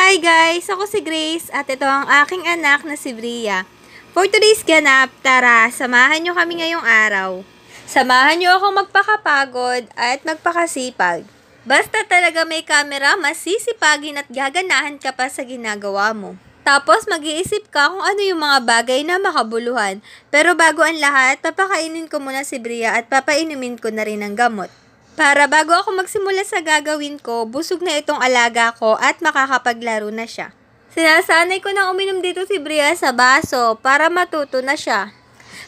Hi guys! Ako si Grace at ito ang aking anak na si Bria. For today's ganap, tara, samahan nyo kami ngayong araw. Samahan nyo akong magpakapagod at magpakasipag. Basta talaga may camera, masisipagin at gaganahan ka pa sa ginagawa mo. Tapos mag-iisip ka kung ano yung mga bagay na makabuluhan. Pero bago ang lahat, papakainin ko muna si Bria at papainumin ko na rin ang gamot. Para bago ako magsimula sa gagawin ko, busog na itong alaga ko at makakapaglaro na siya. Sinasanay ko nang uminom dito si Bria sa baso para matuto na siya.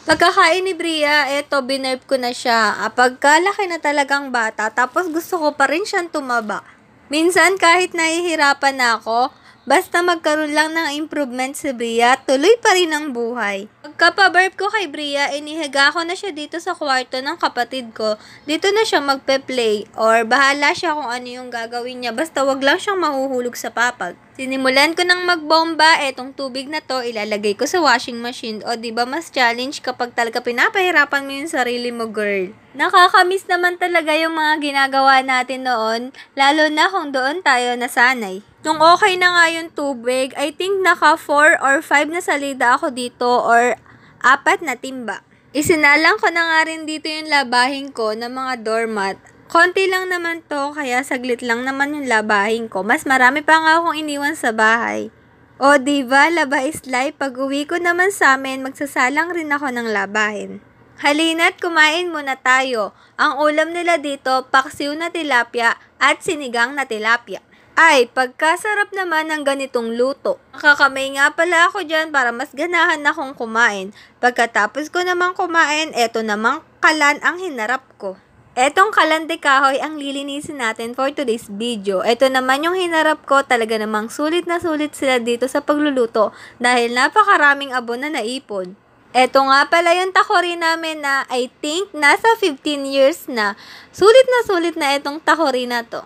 Pagkakain ni Bria, binerb ko na siya. Pagkalaki na talagang bata, tapos gusto ko pa rin siyang tumaba. Minsan kahit nahihirapan na ako, basta magkaroon lang ng improvement si Bria, tuloy pa rin ang buhay. Pagka-burp ko kay Bria, inihiga ko na siya dito sa kwarto ng kapatid ko. Dito na siya magpe-play or bahala siya kung ano yung gagawin niya, basta wag lang siyang mahuhulog sa papag. Sinimulan ko ng magbomba, etong tubig na to ilalagay ko sa washing machine. O diba mas challenge kapag talaga pinapahirapan mo yung sarili mo, girl. Nakakamiss naman talaga yung mga ginagawa natin noon, lalo na kung doon tayo nasanay. Nung okay na nga yung tubig, I think naka 4 or 5 na salida ako dito or 4 na timba. Isinalang ko na nga rin dito yung labahin ko ng mga doormat. Konti lang naman to, kaya saglit lang naman yung labahin ko. Mas marami pa nga akong iniwan sa bahay. O diba, laba is life. Pag uwi ko naman sa amin, magsasalang rin ako ng labahin. Halina't kumain muna tayo. Ang ulam nila dito, paksiw na tilapia at sinigang na tilapia. Ay, pagkasarap naman ng ganitong luto. Nakakamay nga pala ako dyan para mas ganahan akong kumain. Pagkatapos ko naman kumain, eto namang kalan ang hinarap ko. Etong kalan de kahoy ang lilinisin natin for today's video. Eto naman yung hinarap ko, talaga namang sulit na sulit sila dito sa pagluluto dahil napakaraming abon na naipon. Eto nga pala yung takori namin na I think nasa 15 years na. Sulit na itong takori na to.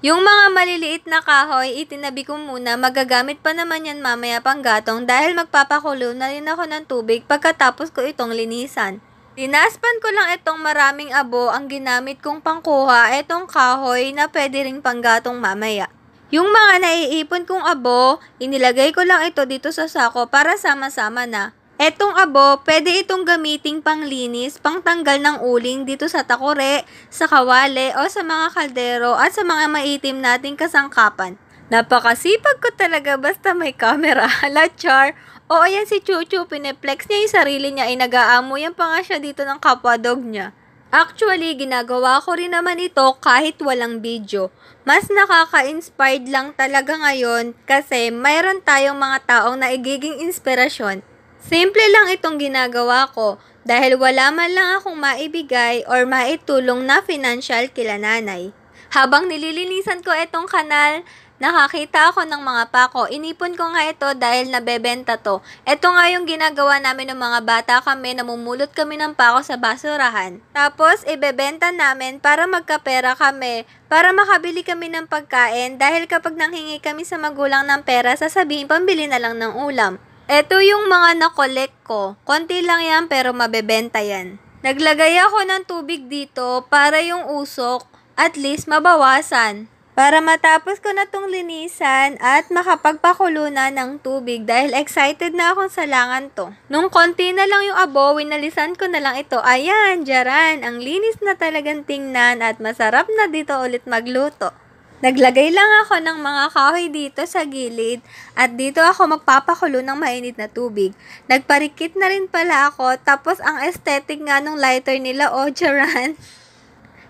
Yung mga maliliit na kahoy, itinabi ko muna, magagamit pa naman yan mamaya pang gatong dahil magpapakulo na rin ako ng tubig pagkatapos ko itong linisan. Dinaspan ko lang itong maraming abo, ang ginamit kong pangkuha, itong kahoy na pwede ring panggatong mamaya. Yung mga naiipon kong abo, inilagay ko lang ito dito sa sako para sama-sama na. Etong abo, pwede itong gamiting panglinis, pangtanggal ng uling dito sa takore, sa kawali o sa mga kaldero at sa mga maitim nating kasangkapan. Napakasipag ko talaga basta may camera. Hala, char. O ayan si Chuchu, pineplex niya yung sarili niya, nag-aamuyan pa nga siya dito ng kapwa dog niya. Actually, ginagawa ko rin naman ito kahit walang video. Mas nakaka-inspired lang talaga ngayon kasi mayroon tayong mga taong naigiging inspirasyon. Simple lang itong ginagawa ko dahil wala man lang akong maibigay or maitulong na financial kila nanay. Habang nililinisan ko itong kanal, nakakita ako ng mga pako. Inipon ko nga ito dahil nabebenta to. Ito nga yung ginagawa namin ng mga bata kami, namumulot kami ng pako sa basurahan. Tapos, ibebenta namin para magkapera kami, para makabili kami ng pagkain dahil kapag nanghingi kami sa magulang ng pera, sasabihin pambili na lang ng ulam. Ito yung mga nakolek ko. Konti lang yan pero mabebenta yan. Naglagay ako ng tubig dito para yung usok at least mabawasan. Para matapos ko na tong linisan at makapagpakulo na ng tubig dahil excited na akong salangan to. Nung konti na lang yung abo, winalisan ko na lang ito. Ayan, jaran. Ang linis na talagang tingnan at masarap na dito ulit magluto. Naglagay lang ako ng mga kahoy dito sa gilid at dito ako magpapakulo ng mainit na tubig. Nagparikit na rin pala ako tapos ang aesthetic nga nung lighter nila, jaran.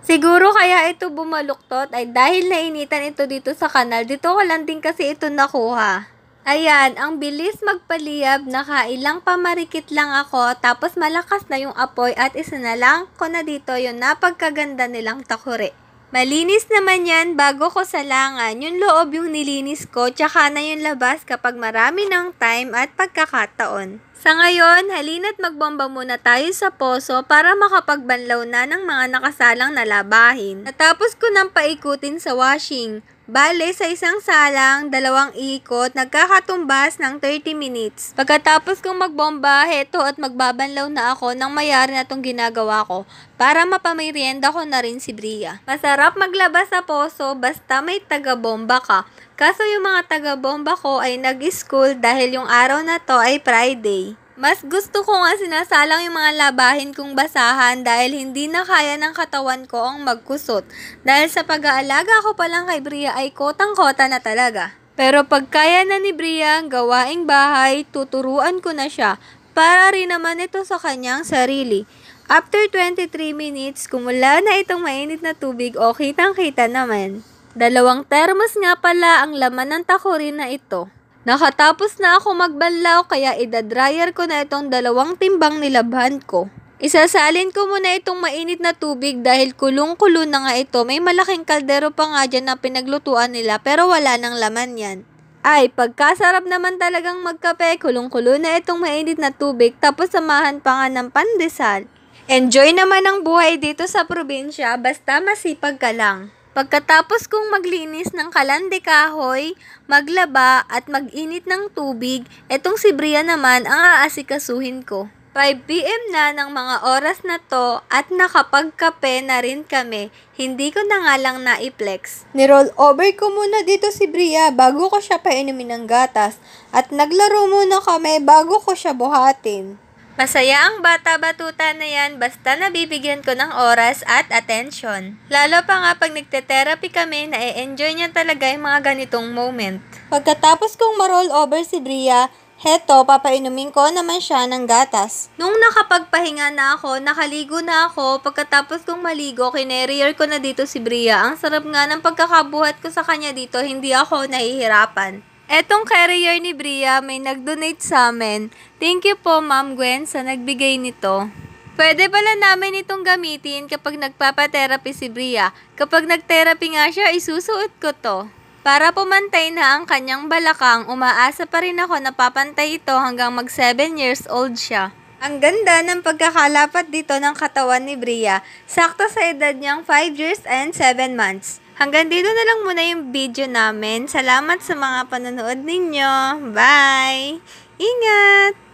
Siguro kaya ito bumaluktot ay dahil nainitan ito dito sa kanal. Dito ko lang din kasi ito nakuha. Ayan, ang bilis magpaliyab, nakailang pamarikit lang ako tapos malakas na yung apoy at isinalang ko na dito yung napagkaganda nilang takore. Malinis naman yan bago ko salangan. Yung loob yung nilinis ko, tsaka na yung labas kapag marami ng time at pagkakataon. Sa ngayon, halina't magbomba muna tayo sa poso para makapagbanlaw na ng mga nakasalang na labahin. Natapos ko nang paikutin sa washing. Bale, sa isang salang, 2 ikot, nagkakatumbas ng 30 minutes. Pagkatapos kong magbomba, heto at magbabanlaw na ako nang mayari na itong ginagawa ko para mapamerienda ko na rin si Bria. Masarap maglabas sa poso basta may taga-bomba ka. Kaso yung mga taga-bomba ko ay nag-school dahil yung araw na to ay Friday. Mas gusto ko nga sinasalang yung mga labahin kong basahan dahil hindi na kaya ng katawan ko ang magkusot. Dahil sa pag-aalaga ko palang kay Bria ay kotang-kota na talaga. Pero pag kaya na ni Bria ang gawaing bahay, tuturuan ko na siya para rin naman ito sa kanyang sarili. After 23 minutes, kumula na itong mainit na tubig o kitang-kita naman. 2 termos nga pala ang laman ng takurin na ito. Nakatapos na ako magbanlaw kaya idadryer ko na itong 2 timbang nilabhan ko. Isasalin ko muna itong mainit na tubig dahil kulong-kulo na nga ito. May malaking kaldero pa nga dyan na pinaglutuan nila pero wala nang laman yan. Ay, pagkasarap naman talagang magkape, kulong-kulo na itong mainit na tubig tapos samahan pa nga ng pandesal. Enjoy naman ang buhay dito sa probinsya basta masipag ka lang. Pagkatapos kong maglinis ng kalande kahoy, maglaba at mag-init ng tubig, etong si Bria naman ang aasikasuhin ko. 5 PM na ng mga oras na to at nakapagkape na rin kami, hindi ko na nga lang na-flex. Ni-roll over ko muna dito si Bria bago ko siya painumin ng gatas at naglaro muna kami bago ko siya buhatin. Masaya ang bata-batuta na yan basta nabibigyan ko ng oras at attention. Lalo pa nga pag nagte-therapy kami, na-enjoy niya talaga yung mga ganitong moment. Pagkatapos kong ma-roll over si Bria, heto, papainumin ko naman siya ng gatas. Nung nakapagpahinga na ako, nakaligo na ako, pagkatapos kong maligo, kinerier ko na dito si Bria. Ang sarap nga ng pagkakabuhat ko sa kanya dito, hindi ako nahihirapan. Etong carrier ni Bria, may nag-donate sa amin. Thank you po, Ma'am Gwen, sa nagbigay nito. Pwede pala namin itong gamitin kapag nagpapa-therapy si Bria. Kapag nag-therapy nga siya, isusuot ko to. Para pumantay na ang kanyang balakang, umaasa pa rin ako na papantay ito hanggang mag 7 years old siya. Ang ganda ng pagkakalapat dito ng katawan ni Bria, sakto sa edad niyang 5 years and 7 months. Hanggang dito na lang muna yung video namin. Salamat sa mga panonood ninyo. Bye! Ingat!